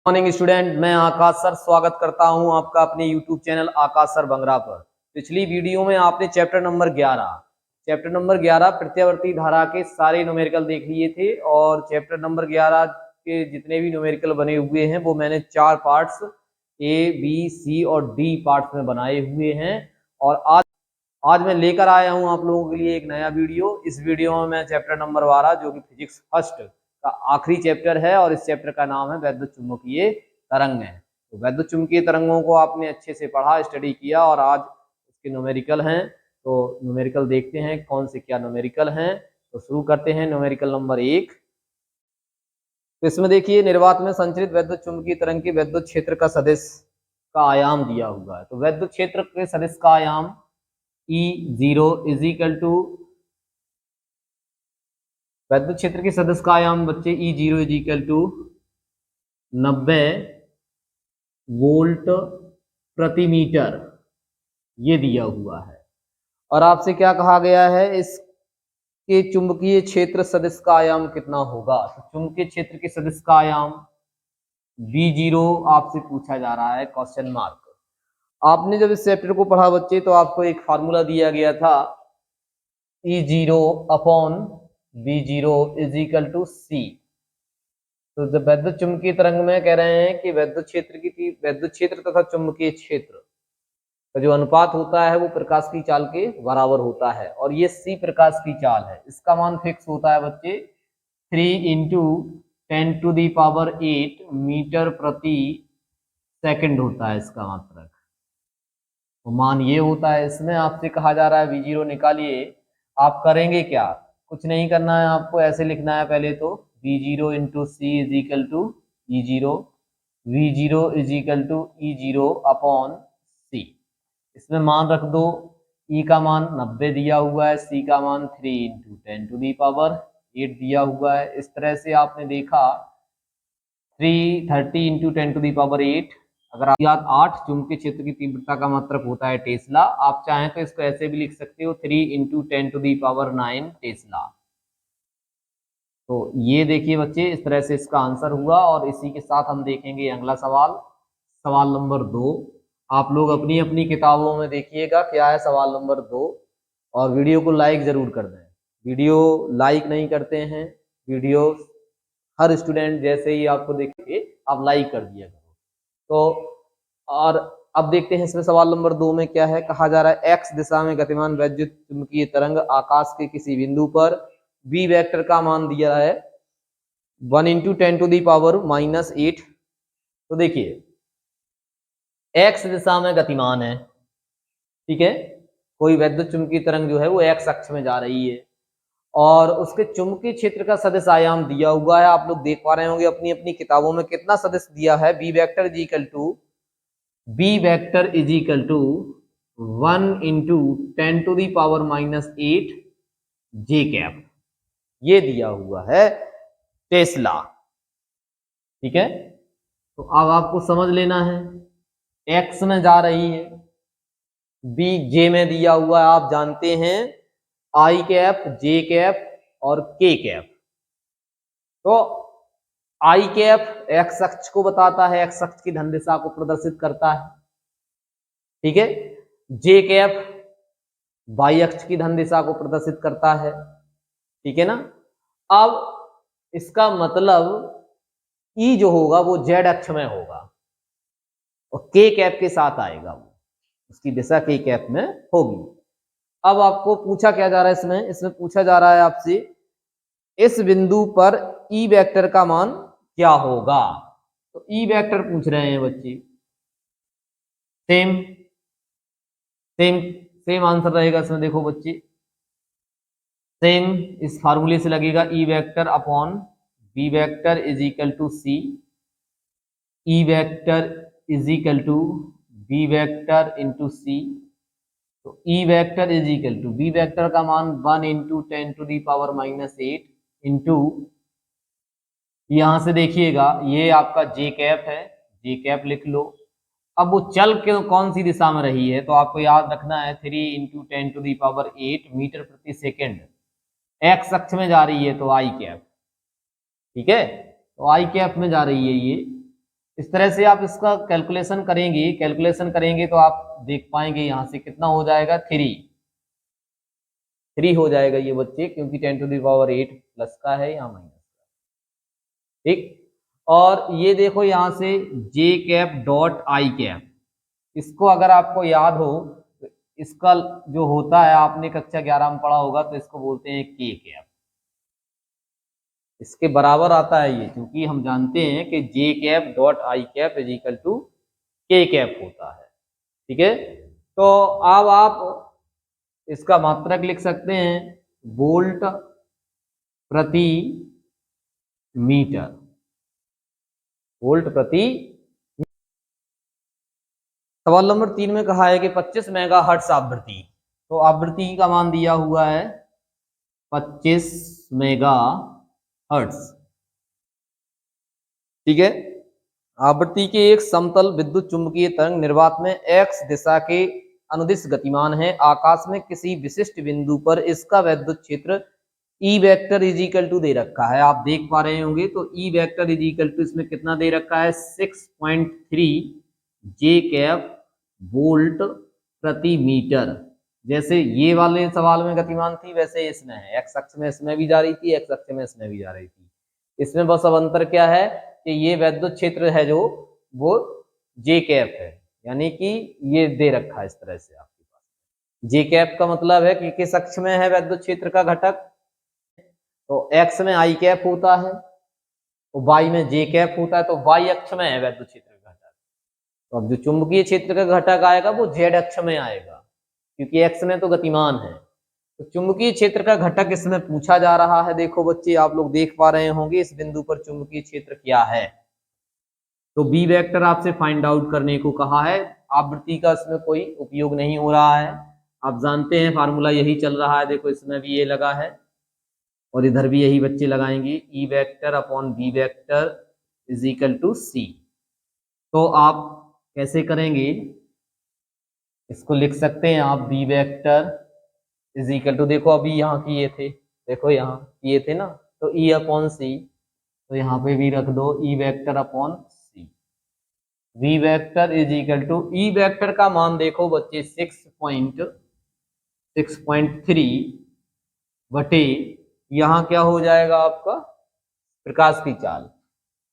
Morning student, मैं आकाश sir स्वागत करता हूं आपका अपने यूट्यूब चैनल आकाश सर बंगरा पर। पिछली वीडियो में आपने चैप्टर नंबर 11 प्रत्यावर्ती धारा के सारे न्यूमेरिकल देख लिए थे और चैप्टर नंबर 11 के जितने भी न्यूमेरिकल बने हुए हैं वो मैंने 4 पार्ट्स ए बी सी और डी पार्ट्स में बनाए हुए हैं। और आज मैं लेकर आया हूं आप लोगों के लिए एक नया वीडियो। इस वीडियो में मैं चैप्टर नंबर 12 जो कि फिजिक्स फर्स्ट का आखिरी चैप्टर है और इस चैप्टर का नाम है वैद्युत चुंबकीय तरंग है। तो वैद्युत चुंबकीय तरंगों को आपने अच्छे से पढ़ा, स्टडी किया और आज इसके न्यूमेरिकल हैं। तो न्यूमेरिकल देखते हैं कौन से क्या न्यूमेरिकल हैं। तो शुरू करते हैं न्यूमेरिकल नंबर 1। तो इसमें देखिए, निर्वात में संचरित वैद्युत चुंबकीय तरंग के वैद्युत क्षेत्र का सदिश का आयाम दिया हुआ है। तो वैद्युत क्षेत्र के सदिश का आयाम E0 इज इक्वल टू, वैद्युत क्षेत्र के सदिश का आयाम बच्चे E0 is equal to 90 volt प्रति मीटर, ये दिया हुआ है। और आपसे क्या कहा गया है, इसके चुंबकीय क्षेत्र सदिश का आयाम कितना होगा। तो चुंबकीय क्षेत्र के सदिश का आयाम V0 आपसे पूछा जा रहा है, क्वेश्चन मार्क। आपने जब इस चैप्टर को पढ़ा बच्चे तो आपको एक फार्मूला दिया गया था, E0 upon V0 is equal to C। तो जब वैद्युत चुंबकीय तरंग में कह रहे हैं कि वैद्युत क्षेत्र तथा चुंबकीय क्षेत्र का जो अनुपात होता है वो प्रकाश की चाल के बराबर होता है और ये C प्रकाश की चाल है। इसका मान फिक्स होता है बच्चे 3 इंटू 10⁸ मीटर प्रति सेकंड होता है इसका मात्रक। तो मान ये होता है। इसमें आपसे कहा जा रहा है V0 निकालिए। आप करेंगे क्या, कुछ नहीं करना है, आपको ऐसे लिखना है पहले तो V0 into C is equal to E0, V0 is equal to E0 upon C। इसमें मान रख दो, E का मान 90 दिया हुआ है, C का मान 3 इंटू 10⁸ दिया हुआ है। इस तरह से आपने देखा 330 इंटू 10⁸। अगर आप याद 8 चुंबकीय क्षेत्र की तीव्रता का मात्रक होता है टेस्ला। आप चाहें तो इसको ऐसे भी लिख सकते हो 3 इंटू 10⁹ टेस्ला। तो ये देखिए बच्चे, इस तरह से इसका आंसर हुआ। और इसी के साथ हम देखेंगे अगला सवाल, सवाल नंबर 2। आप लोग अपनी अपनी किताबों में देखिएगा क्या है सवाल नंबर 2 और वीडियो को लाइक जरूर कर दें। वीडियो लाइक नहीं करते हैं, वीडियो हर स्टूडेंट जैसे ही आपको देखे आप लाइक कर दिया करो। तो और अब देखते हैं इसमें सवाल नंबर 2 में क्या है। कहा जा रहा है एक्स दिशा में गतिमान वैद्युत चुंबकीय तरंग आकाश के किसी बिंदु पर बी वेक्टर का मान दिया है 1 इंटू 10⁻⁻8। तो देखिए एक्स दिशा में गतिमान है, ठीक है, कोई वैद्युत चुंबकीय तरंग जो है वो एक्स अक्ष में जा रही है और उसके चुंबकीय क्षेत्र का सदिश आयाम दिया हुआ है। आप लोग देख पा रहे होंगे अपनी अपनी किताबों में कितना सदिश दिया है, B vector is equal to 1 into 10⁻⁻8 J cap, ये दिया हुआ है टेस्ला, ठीक है। तो अब आपको समझ लेना है, एक्स में जा रही है, बी जे में दिया हुआ है। आप जानते हैं आई कैप, जे कैप और के कैप। तो आई कैप एक्स अक्ष को बताता है, एक्स अक्ष की धन दिशा को प्रदर्शित करता है, ठीक है। जे कैप वाई अक्ष की धन दिशा को प्रदर्शित करता है, ठीक है ना। अब इसका मतलब ई जो होगा वो जेड अक्ष में होगा और के कैप के साथ आएगा, वो उसकी दिशा के कैप में होगी। अब आपको पूछा क्या जा रहा है, इसमें पूछा जा रहा है आपसे इस बिंदु पर ई वेक्टर का मान क्या होगा। तो ई वेक्टर पूछ रहे हैं बच्चे, सेम सेम सेम आंसर रहेगा इसमें। देखो बच्चे, सेम इस फार्मूले से लगेगा E vector upon B vector is equal to C, E vector is equal to B vector into C. तो E vector is equal to B vector का मान 1 इंटू 10⁻⁻8 इंटू, यहां से देखिएगा ये आपका जे कैप है, जे कैप लिख लो। अब वो चल के कौन सी दिशा में रही है, तो आपको याद रखना है 3 इंटू 10⁸ मीटर प्रति सेकेंड, एक्स अक्ष में जा रही है तो आई कैप, ठीक है। तो आई कैप में जा रही है ये। इस तरह से आप इसका कैलकुलेशन करेंगे तो आप देख पाएंगे यहाँ से कितना हो जाएगा, 3 हो जाएगा ये बच्चे, क्योंकि 10⁸ प्लस का है यहाँ माइनस का, ठीक। और ये देखो यहाँ से जे कैप डॉट आई कैप, इसको अगर आपको याद हो तो इसका जो होता है, आपने कक्षा 11 में पढ़ा होगा, तो इसको बोलते हैं के कैप। इसके बराबर आता है ये, क्योंकि हम जानते हैं कि J cap dot I cap is equal to K cap होता है, ठीक है। तो अब आप इसका मात्रक लिख सकते हैं वोल्ट प्रति मीटर, वोल्ट प्रति। सवाल नंबर 3 में कहा है कि 25 मेगाहर्ट्ज आवृत्ति, तो आवृत्ति का मान दिया हुआ है 25 मेगाहर्ट्ज, ठीक है। आवृत्ति के एक समतल विद्युत चुंबकीय तरंग निर्वात में x दिशा के अनुदिश गतिमान है, आकाश में किसी विशिष्ट बिंदु पर इसका विद्युत क्षेत्र E vector is equal to दे रखा है, आप देख पा रहे होंगे। तो E vector is equal to इसमें कितना दे रखा है, 6.3 जे कैप वोल्ट प्रति मीटर। जैसे ये वाले सवाल में गतिमान थी, वैसे इसमें है, एक्स अक्ष में इसमें भी जा रही थी, एक्स अक्ष में इसमें भी जा रही थी। इसमें बस अब अंतर क्या है कि ये विद्युत क्षेत्र है जो वो जे कैप है, यानी कि ये दे रखा है इस तरह से आपके पास। जे कैप का मतलब है कि किस अक्ष में है विद्युत क्षेत्र का घटक, तो एक्स में आई कैप होता है, तो वाई में जे कैप होता है, तो वाई अक्ष में है विद्युत क्षेत्र का घटक। तो अब जो चुंबकीय क्षेत्र का घटक आएगा वो जेड अक्ष में आएगा, क्योंकि एक्स में तो गतिमान है। तो चुंबकीय क्षेत्र का घटक इसमें पूछा जा रहा है। देखो बच्चे, आप लोग देख पा रहे होंगे इस बिंदु पर चुंबकीय क्षेत्र क्या है। तो बी वेक्टर आपसे फाइंड आउट करने को कहा है, आवृत्ति का इसमें कोई उपयोग नहीं हो रहा है, आप जानते हैं फार्मूला यही चल रहा है। देखो इसमें भी ये लगा है और इधर भी यही बच्चे लगाएंगे, E vector upon B vector is equal to C. तो आप कैसे करेंगे, इसको लिख सकते हैं आप B vector is equal to, देखो अभी यहाँ किए थे, देखो यहाँ किए थे ना, तो ई अपॉन सी, तो यहाँ पे भी रख दो E vector upon C. V vector is equal to, E vector का मान देखो बच्चे 6.3 बटे, यहाँ क्या हो जाएगा आपका, प्रकाश की चाल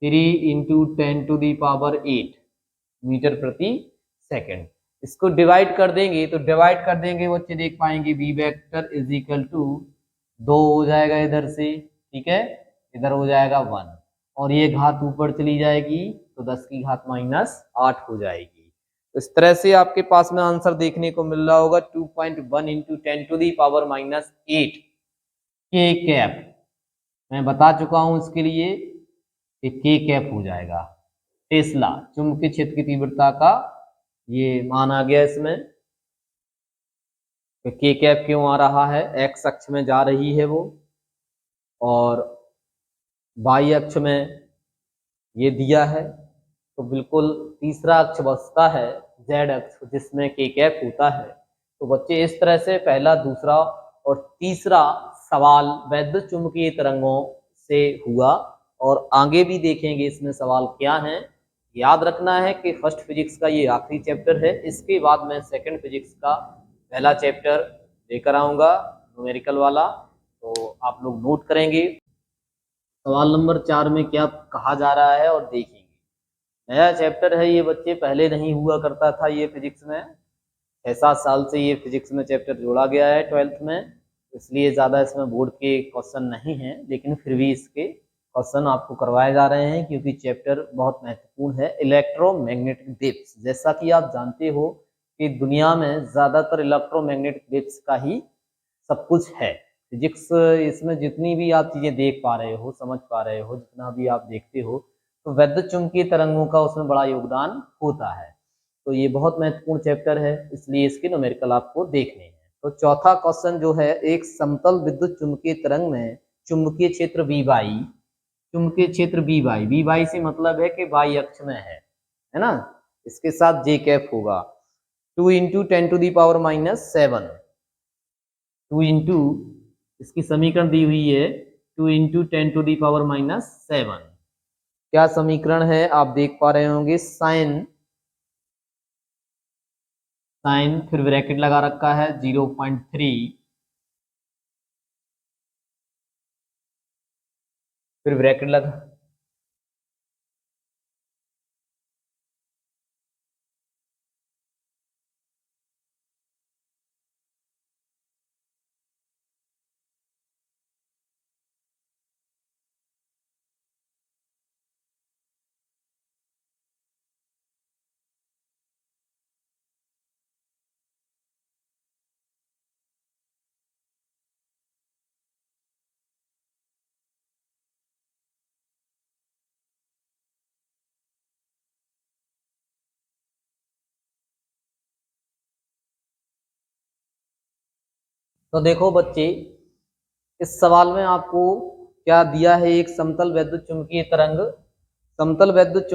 3 × 10⁸ मीटर प्रति सेकंड। इसको डिवाइड कर देंगे, तो डिवाइड कर देंगे बच्चे देख पाएंगे B vector is equal to 2 हो जाएगा इधर से, ठीक है, इधर हो जाएगा 1, और ये घात ऊपर चली जाएगी तो 10 की घात -8 हो जाएगी। तो इस तरह से आपके पास में आंसर देखने को मिल रहा होगा 2.1 × 10⁻⁸ के कैप। मैं बता चुका हूं इसके लिए कि के कैप हो जाएगा, टेस्ला चुंबकीय क्षेत्र की तीव्रता का ये मान आ गया इसमें। तो के कैप क्यों आ रहा है, एक्स अक्ष में जा रही है वो, और वाई अक्ष में ये दिया है, तो बिल्कुल तीसरा अक्ष बचता है जेड अक्ष, जिसमें के कैप होता है। तो बच्चे इस तरह से पहला, दूसरा और तीसरा सवाल वैद्युत चुंबकीय तरंगों से हुआ, और आगे भी देखेंगे इसमें सवाल क्या हैं। याद रखना है कि फर्स्ट फिजिक्स का ये आखिरी चैप्टर है, इसके बाद मैं सेकंड फिजिक्स का पहला चैप्टर लेकर आऊँगा, न्यूमेरिकल वाला, तो आप लोग नोट करेंगे सवाल नंबर 4 में क्या कहा जा रहा है, और देखेंगे। नया चैप्टर है ये बच्चे, पहले नहीं हुआ करता था ये फिजिक्स में, 6-7 साल से ये फिजिक्स में चैप्टर जोड़ा गया है 12th में, इसलिए ज़्यादा इसमें बोर्ड के क्वेश्चन नहीं हैं, लेकिन फिर भी इसके क्वेश्चन आपको करवाए जा रहे हैं, क्योंकि चैप्टर बहुत महत्वपूर्ण है। इलेक्ट्रोमैग्नेटिक वेव्स, जैसा कि आप जानते हो कि दुनिया में ज़्यादातर इलेक्ट्रोमैग्नेटिक वेव्स का ही सब कुछ है। फिजिक्स इसमें जितनी भी आप चीज़ें देख पा रहे हो, समझ पा रहे हो, जितना भी आप देखते हो, तो वैद्युत चुंबकीय तरंगों का उसमें बड़ा योगदान होता है। तो ये बहुत महत्वपूर्ण चैप्टर है, इसलिए इसके न्यूमेरिकल आपको देखने हैं। तो चौथा क्वेश्चन जो है, एक समतल विद्युत चुंबकीय तरंग में चुंबकीय क्षेत्र वी वाई, चुंबकीय क्षेत्र वी वाई, वी वाई से मतलब है कि वाई अक्ष में है ना, इसके साथ जे कैप होगा 2 × 10⁻⁷, 2 इंटू, इसकी समीकरण दी हुई है 2 × 10⁻⁷, क्या समीकरण है आप देख पा रहे होंगे, साइन फिर ब्रैकेट लगा रखा है 0.3 फिर ब्रैकेट लगा, तो देखो बच्चे इस सवाल में आपको क्या दिया है, एक समतल वैद्युत चुंबकीय तरंग, समतल वैद्युत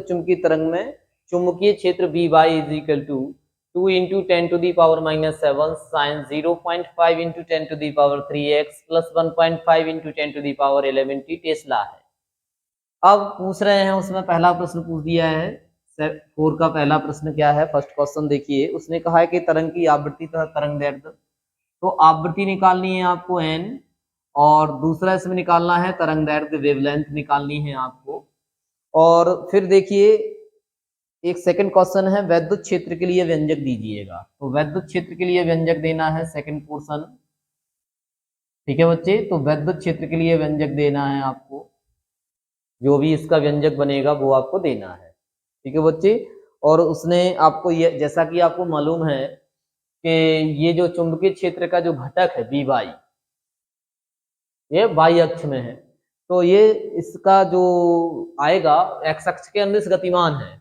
चुंबकीय तरंग में चुंबकीय क्षेत्र B Y is equal to 2 into 10⁻⁻7 sine 0.5 into 10⁻3x plus 1.5 into 10⁻11 T tesla है। अब पूछ रहे हैं, उसमें पहला प्रश्न पूछ दिया है 4 का पहला प्रश्न क्या है, फर्स्ट क्वेश्चन देखिए, उसने कहा है कि तरंग की आवृत्ति तथा तरंग दैर्ध्य, तो आवृत्ति निकालनी है आपको n, और दूसरा इसमें निकालना है तरंग दैर्ध्य वेवलेंथ निकालनी है आपको। और फिर देखिए एक सेकंड क्वेश्चन है वैद्युत क्षेत्र के लिए व्यंजक दीजिएगा, तो वैद्युत क्षेत्र के लिए व्यंजक देना है सेकंड पोर्शन। ठीक है बच्चे, तो वैद्युत क्षेत्र के लिए व्यंजक देना है आपको, जो भी इसका व्यंजक बनेगा वो आपको देना है। ठीक है बच्चे, और उसने आपको ये, जैसा कि आपको मालूम है कि ये जो चुंबकीय क्षेत्र का जो घटक है बी वाई, ये वाई अक्ष में है, तो ये इसका जो आएगा एक्स अक्ष के अंदर गतिमान है,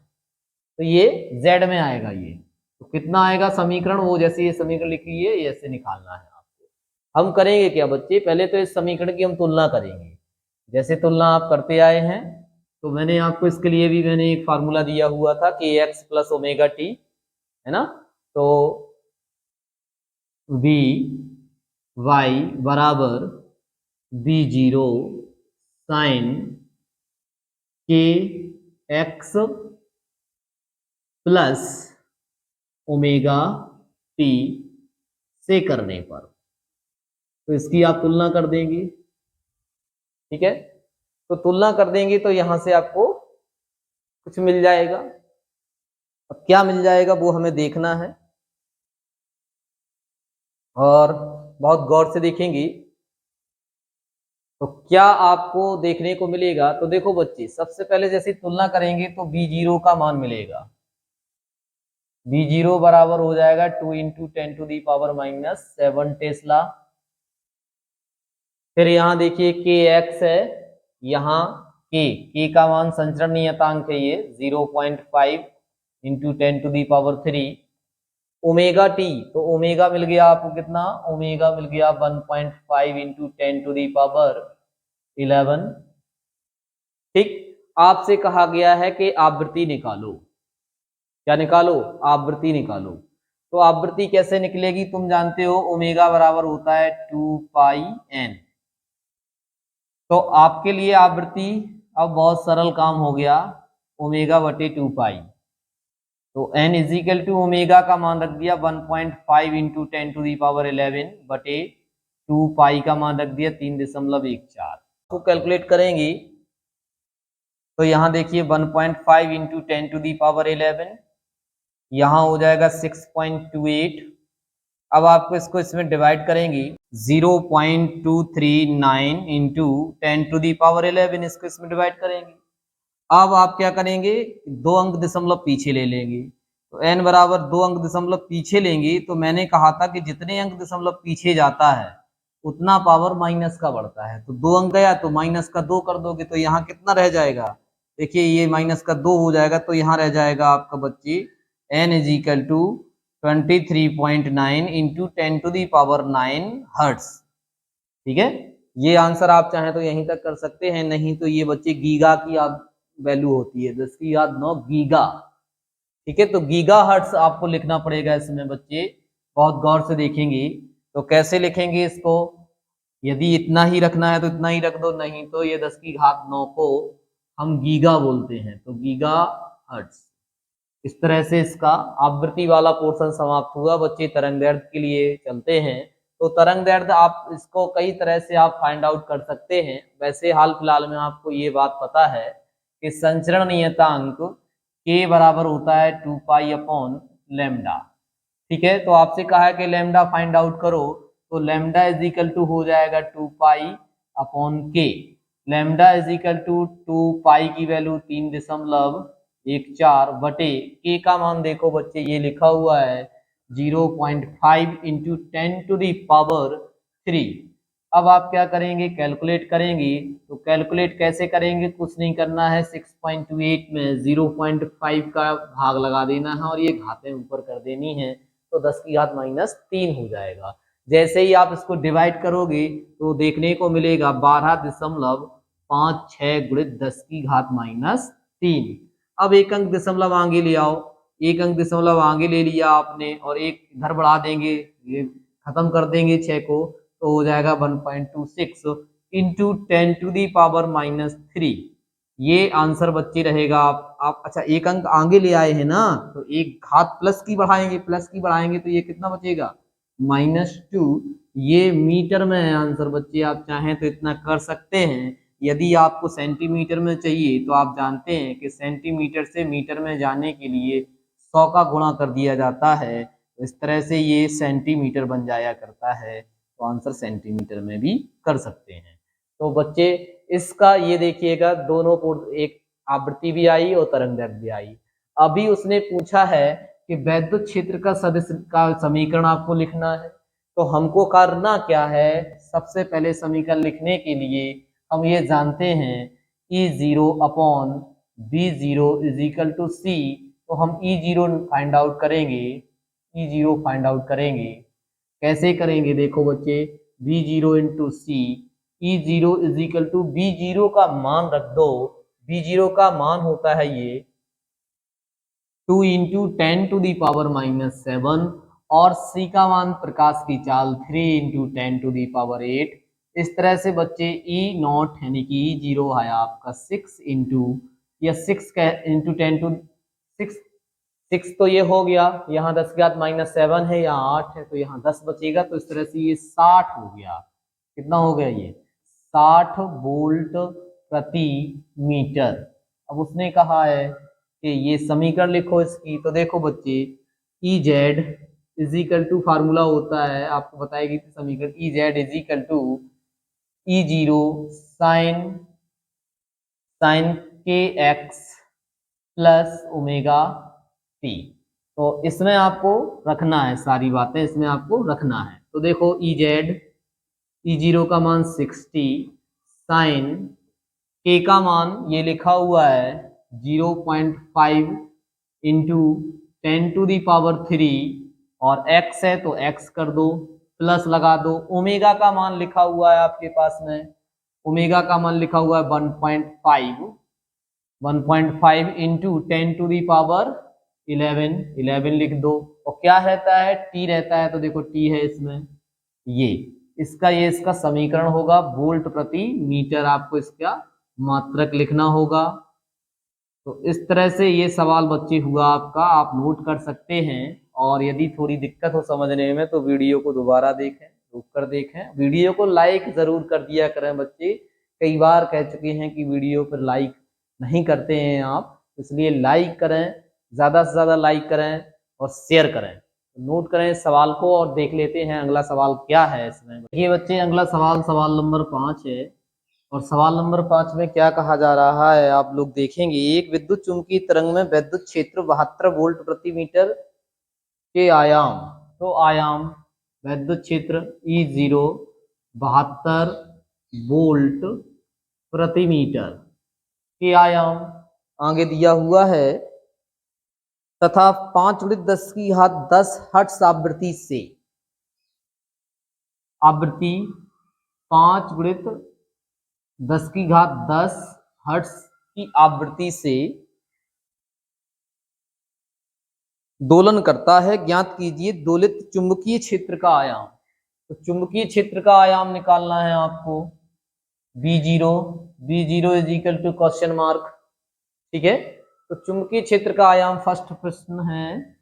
तो ये जेड में आएगा। ये तो कितना आएगा समीकरण, वो जैसे ये समीकरण लिखी है ऐसे निकालना है आपको। हम करेंगे क्या बच्चे, पहले तो इस समीकरण की हम तुलना करेंगे, जैसे तुलना आप करते आए हैं, तो मैंने आपको इसके लिए भी मैंने एक फार्मूला दिया हुआ था कि एक्स प्लस ओमेगा टी, है ना, तो वी वाई बराबर बी जीरो साइन के एक्स प्लस ओमेगा टी से करने पर, तो इसकी आप तुलना कर देंगे। ठीक है, तो तुलना कर देंगे तो यहां से आपको कुछ मिल जाएगा। अब क्या मिल जाएगा वो हमें देखना है, और बहुत गौर से देखेंगे तो क्या आपको देखने को मिलेगा। तो देखो बच्चे, सबसे पहले जैसे तुलना करेंगे तो बी जीरो का मान मिलेगा, बी जीरो बराबर हो जाएगा 2 इंटू 10⁻⁻7 टेस्ला। फिर यहाँ देखिए के एक्स है, यहाँ के का मान संचरण नियतांक है ये 0.5 इंटू 10⁻3। ओमेगा टी, तो ओमेगा मिल गया आपको कितना, ओमेगा मिल गया 1.5 इंटू 10⁻11। ठीक, आपसे कहा गया है कि आवृत्ति निकालो, क्या निकालो, आवृत्ति निकालो। तो आवृत्ति कैसे निकलेगी, तुम जानते हो ओमेगा बराबर होता है 2πn। तो आपके लिए आवृत्ति अब बहुत सरल काम हो गया, ओमेगा बटे 2π, तो n इजिकल टू ओमेगा का मान रख दिया 1.5 इंटू 10⁻11 बटे 2π का मान रख दिया 3.14। तो कैलकुलेट करेंगे तो यहाँ देखिए 1.5 इंटू 10⁻11, यहाँ हो जाएगा 6.28। अब आपको इसको इसमें डिवाइड करेंगे 0.239 इंटू 10⁻11, इसको इसमें डिवाइड करेंगे। अब आप क्या करेंगे, 2 अंक दशमलव पीछे ले लेंगे, तो n बराबर 2 अंक दशमलव पीछे लेंगे। तो मैंने कहा था कि जितने अंक दशमलव पीछे जाता है उतना पावर माइनस का बढ़ता है, तो 2 अंक गया तो माइनस का 2 कर दोगे, तो यहाँ कितना रह जाएगा, देखिए ये माइनस का 2 हो जाएगा, तो यहाँ रह जाएगा आपका बच्चे n is equal to 23.9 into 10⁻9 hertz. ठीक है, ये आंसर आप चाहें तो यहीं तक कर सकते हैं, नहीं तो ये बच्चे गीगा की आप वैल्यू होती है, जिसकी याद 9 गीगा। ठीक है, तो गीगा हर्ट्स आपको लिखना पड़ेगा इसमें बच्चे, बहुत गौर से देखेंगे। तो कैसे लिखेंगे इसको, यदि इतना ही रखना है तो इतना ही रख दो, नहीं तो ये 10 की घात 9 को हम गीगा बोलते हैं, तो गीगा हर्ट्ज। इस तरह से इसका आवृत्ति वाला पोर्शन समाप्त हुआ। बच्चे तरंग दैर्ध्य के लिए चलते हैं। तो तरंग दैर्ध्य आप इसको कई तरह से आप फाइंड आउट कर सकते हैं। वैसे हाल फिलहाल में आपको ये बात पता है कि संचरण नियतांक के बराबर होता है 2 पाई अपॉन लैम्डा। ठीक है, तो आपसे कहा है कि लैम्डा फाइंड आउट करो, तो लैम्डा इज इक्वल टू हो जाएगा 2 पाई अपॉन के। लैम्डा इज इक्वल टू 2 पाई की वैल्यू 3.14 बटे के का मान देखो बच्चे ये लिखा हुआ है 0.5 इंटू 10⁻³ अब आप क्या करेंगे, कैलकुलेट करेंगे। तो कैलकुलेट कैसे करेंगे, कुछ नहीं करना है, 6.28 में 0.5 का भाग लगा देना है और ये घातें ऊपर कर देनी है, तो 10 की घात -3 हो जाएगा। जैसे ही आप इसको डिवाइड करोगे तो देखने को मिलेगा 12.56 गुणित 10 की घात -3। अब एक अंक दशमलव आगे ले आओ, एक अंक दशमलव आगे ले लिया आपने और एक इधर बढ़ा देंगे, ये खत्म कर देंगे 6 को, तो हो जाएगा 1.26 इंटू 10⁻³ ये आंसर बच्चे रहेगा। आप अच्छा एक अंक आगे ले आए हैं ना, तो एक घात प्लस की बढ़ाएंगे तो ये कितना बचेगा -2। ये मीटर में है आंसर बच्चे, आप चाहें तो इतना कर सकते हैं। यदि आपको सेंटीमीटर में चाहिए तो आप जानते हैं कि सेंटीमीटर से मीटर में जाने के लिए 100 का गुणा कर दिया जाता है, तो इस तरह से ये सेंटीमीटर बन जाया करता है, तो आंसर सेंटीमीटर में भी कर सकते हैं। तो बच्चे इसका ये देखिएगा, दोनों एक आवृत्ति भी आई और तरंग दैर्ध्य भी आई। अभी उसने पूछा है कि वैद्युत क्षेत्र का सदिश का समीकरण आपको लिखना है, तो हमको करना क्या है, सबसे पहले समीकरण लिखने के लिए हम ये जानते हैं E0 upon B0 is equal to C, तो हम E0 फाइंड आउट करेंगे। E0 फाइंड आउट करेंगे, कैसे करेंगे देखो बच्चे, B0 into C, E0 is equal to B0 का मान रख दो, B0 का मान होता है ये 2 इंटू 10⁻⁻7 और C का मान प्रकाश की चाल 3 इंटू 10⁸। इस तरह से बच्चे E0 यानी कि E0 है आपका 6 इंटू या 6 इंटू 10⁶ तो ये हो गया, यहाँ 10 की घात -7 है, यहाँ 8 है, तो यहाँ 10 बचेगा, तो इस तरह से ये 60 हो गया। कितना हो गया ये 60 वोल्ट प्रति मीटर। अब उसने कहा है कि ये समीकरण लिखो इसकी, तो देखो बच्चे Ez is equal to formula होता है, आपको बताएगी समीकरण, Ez is equal to E0 sine kx plus omega T. तो इसमें आपको रखना है, सारी बातें इसमें आपको रखना है। तो देखो Ez E0 का मान 60, साइन के का मान ये लिखा हुआ है 0.5 इंटू 10⁻³ और x है तो x कर दो, प्लस लगा दो। ओमेगा का मान लिखा हुआ है आपके पास में, ओमेगा का मान लिखा हुआ है 1.5 इंटू 10⁻11 लिख दो, और क्या रहता है t रहता है, तो देखो t है इसमें, ये इसका समीकरण होगा वोल्ट प्रति मीटर, आपको इसका मात्रक लिखना होगा। तो इस तरह से ये सवाल बच्चे हुआ आपका, आप नोट कर सकते हैं। और यदि थोड़ी दिक्कत हो समझने में तो वीडियो को दोबारा देखें, रुक कर देखें। वीडियो को लाइक जरूर कर दिया करें बच्चे, कई बार कह चुके हैं कि वीडियो पर लाइक नहीं करते हैं आप, इसलिए लाइक करें, ज़्यादा से ज़्यादा लाइक करें और शेयर करें। नोट करें सवाल को और देख लेते हैं अगला सवाल क्या है इसमें। देखिए बच्चे अगला सवाल नंबर 5 है, और सवाल नंबर 5 में क्या कहा जा रहा है आप लोग देखेंगे। एक विद्युत चुंबकीय तरंग में विद्युत क्षेत्र 72 वोल्ट प्रति मीटर के आयाम, तो आयाम विद्युत क्षेत्र E0 72 वोल्ट प्रति मीटर के आयाम आगे दिया हुआ है, तथा 5×10⁻10 हर्ट्ज आवृत्ति से, आवृत्ति 5×10⁻10 हर्ट्ज की आवृत्ति से दोलन करता है, ज्ञात कीजिए दोलित चुंबकीय क्षेत्र का आयाम। तो चुंबकीय क्षेत्र का आयाम निकालना है आपको, B0 is equal to question mark. ठीक है, तो चुंबकीय क्षेत्र का आयाम फर्स्ट प्रश्न है,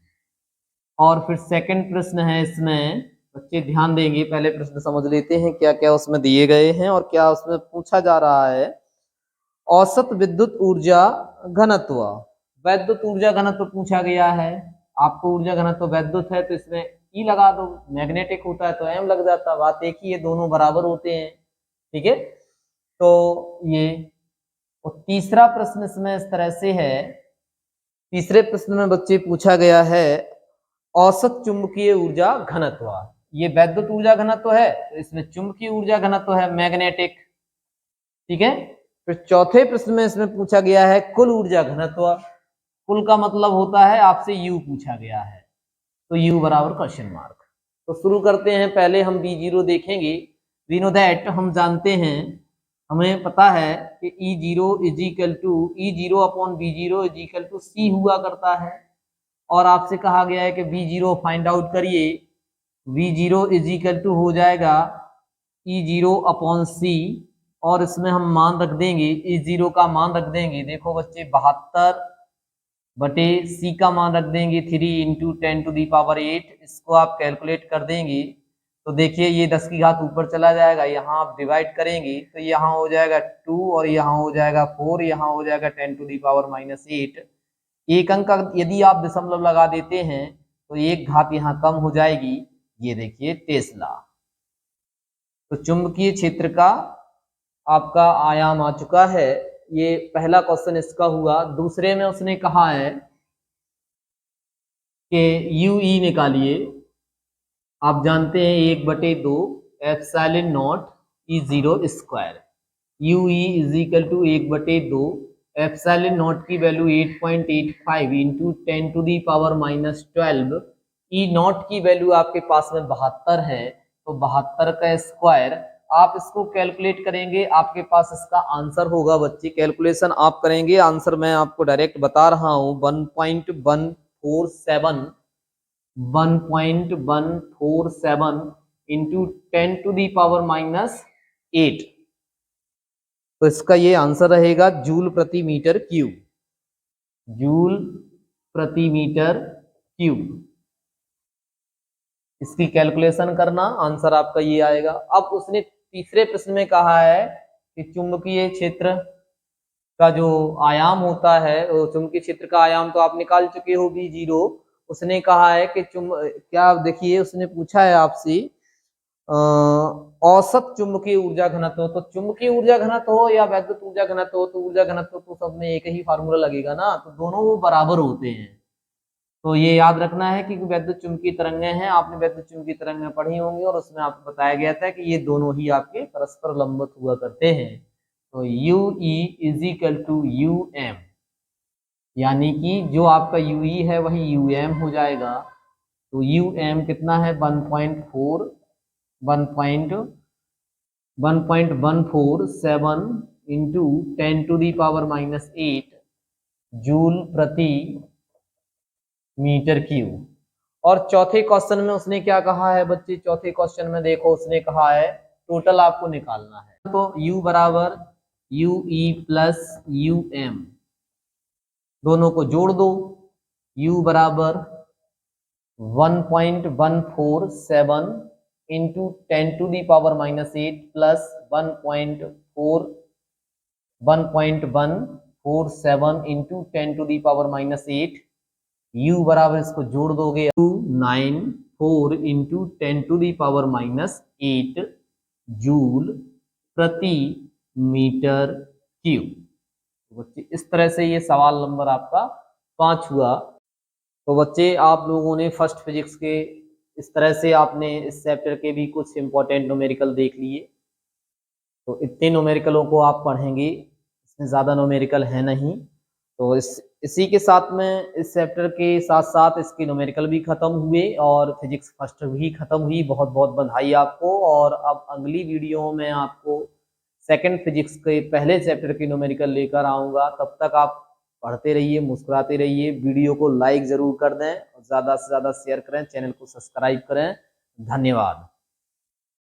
और फिर सेकंड प्रश्न है। इसमें बच्चे ध्यान देंगे, पहले प्रश्न समझ लेते हैं क्या क्या उसमें दिए गए हैं और क्या उसमें पूछा जा रहा है। औसत विद्युत ऊर्जा घनत्व, वैद्युत ऊर्जा घनत्व पूछा गया है। आपको ऊर्जा घनत्व वैद्युत है तो इसमें ई लगा दो, मैग्नेटिक होता है तो एम लग जाता, बात एक ही है, दोनों बराबर होते हैं। ठीक है, तो ये, और तीसरा प्रश्न इसमें इस तरह से है। तीसरे प्रश्न में बच्चे पूछा गया है औसत चुंबकीय ऊर्जा घनत्व। ये वैद्युत ऊर्जा घनत्व है तो इसमें चुंबकीय ऊर्जा घनत्व है मैग्नेटिक। ठीक है, फिर चौथे प्रश्न में इसमें पूछा गया है कुल ऊर्जा घनत्व। कुल का मतलब होता है आपसे यू पूछा गया है, तो यू बराबर क्वेश्चन मार्क। तो शुरू करते हैं, पहले हम B0 देखेंगे। वी नो दैट, हम जानते हैं, हमें पता है कि E0 is equal to E0 upon B0 is equal to C हुआ करता है। और आपसे कहा गया है कि V0 फाइंड आउट करिए। V0 इज इक्वल टू हो जाएगा E0 अपॉन C, और इसमें हम मान रख देंगे, E0 का मान रख देंगे, देखो बच्चे 72 बटे C का मान रख देंगे 3 इंटू 10⁸। इसको आप कैलकुलेट कर देंगे तो देखिए ये 10 की घात ऊपर चला जाएगा, यहाँ आप डिवाइड करेंगे तो यहाँ हो जाएगा 2 और यहाँ हो जाएगा 4, यहाँ हो जाएगा 10⁻⁸। एक अंक का यदि आप दशमलव लगा देते हैं तो एक घात यहाँ कम हो जाएगी। ये देखिए टेस्ला। तो चुंबकीय क्षेत्र का आपका आयाम आ चुका है। ये पहला क्वेश्चन इसका हुआ। दूसरे में उसने कहा है कि UE निकालिए। आप जानते हैं 1/2 epsilon naught E0 square. UE is equal to 1/2 epsilon naught की वैल्यू 8.85 इंटू 10⁻⁻12। ई नॉट की वैल्यू आपके पास में 72 है, तो 72 का स्क्वायर आप इसको कैलकुलेट करेंगे, आपके पास इसका आंसर होगा। बच्चे कैलकुलेशन आप करेंगे, आंसर मैं आपको डायरेक्ट बता रहा हूं, 1.147 इंटू 10⁻⁸। तो इसका ये आंसर रहेगा जूल प्रति मीटर क्यूब, जूल प्रति मीटर क्यूब। इसकी कैलकुलेशन करना, आंसर आपका ये आएगा। अब उसने तीसरे प्रश्न में कहा है कि चुंबकीय क्षेत्र का जो आयाम होता है, वो चुंबकीय क्षेत्र का आयाम तो आप निकाल चुके हो B0। उसने कहा है कि क्या देखिए उसने पूछा है आपसे औसत चुंबकीय ऊर्जा घनत्व। तो चुंबकीय ऊर्जा घनत्व हो या वैद्युत ऊर्जा घनत्व हो, तो ऊर्जा घनत्व तो सब में एक ही फार्मूला लगेगा ना, तो दोनों वो बराबर होते हैं। तो ये याद रखना है कि वैद्युत चुंबकीय तरंगें हैं, आपने वैद्युत चुंबकीय तरंगें पढ़ी होंगी और उसमें आपको बताया गया था कि ये दोनों ही आपके परस्पर लंबवत हुआ करते हैं। तो UE is equal to UM, यानी कि जो आपका UE है वही UM हो जाएगा। तो UM कितना है 1.147 इंटू 10⁻⁸ जूल प्रति मीटर क्यूब। और चौथे क्वेश्चन में उसने क्या कहा है बच्चे, चौथे क्वेश्चन में देखो उसने कहा है टोटल आपको निकालना है। तो U बराबर UE प्लस UM, दोनों को जोड़ दो। U बराबर 1.147 इंटू 10⁻⁸ प्लस 1.147 इंटू 10⁻⁸। U बराबर इसको जोड़ दोगे 294 इंटू 10⁻⁸ जूल प्रति मीटर क्यूब। बच्चे इस तरह से ये सवाल नंबर आपका 5 हुआ। तो बच्चे आप लोगों ने फर्स्ट फिजिक्स के इस तरह से आपने इस चैप्टर के भी कुछ इंपॉर्टेंट न्यूमेरिकल देख लिए। तो इतने न्यूमेरिकलों को आप पढ़ेंगे, इसमें ज़्यादा न्यूमेरिकल है नहीं। तो इसी के साथ में इस चैप्टर के साथ साथ इसके न्यूमेरिकल भी खत्म हुए और फिजिक्स फर्स्ट भी खत्म हुई। बहुत बहुत बधाई आपको। और अब अगली वीडियो में आपको सेकंड फिजिक्स के पहले चैप्टर की न्यूमेरिकल लेकर आऊँगा। तब तक आप पढ़ते रहिए, मुस्कुराते रहिए। वीडियो को लाइक ज़रूर कर दें और ज़्यादा से ज़्यादा शेयर करें, चैनल को सब्सक्राइब करें। धन्यवाद।